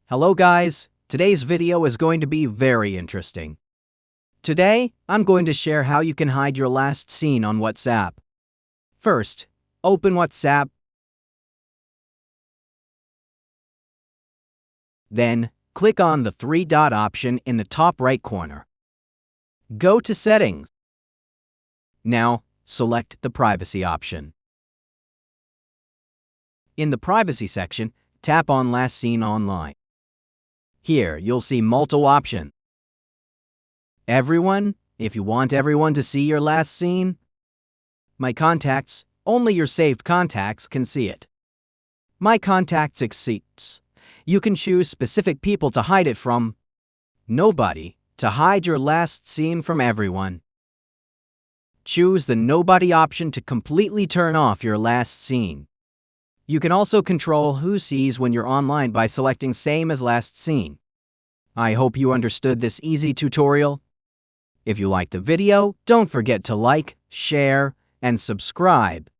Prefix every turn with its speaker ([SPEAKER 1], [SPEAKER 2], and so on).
[SPEAKER 1] Hello guys, today's video is going to be very interesting. Today, I'm going to share how you can hide your last scene on WhatsApp. First, open WhatsApp. Then, click on the three-dot option in the top right corner. Go to Settings. Now, select the Privacy option. In the Privacy section, tap on Last Seen Online. Here, you'll see multiple options. Everyone, if you want everyone to see your last scene. My Contacts, only your saved contacts can see it. My Contacts exceeds. You can choose specific people to hide it from. Nobody, to hide your last scene from everyone. Choose the Nobody option to completely turn off your last scene. You can also control who sees when you're online by selecting Same as Last Seen. I hope you understood this easy tutorial. If you liked the video, don't forget to like, share, and subscribe.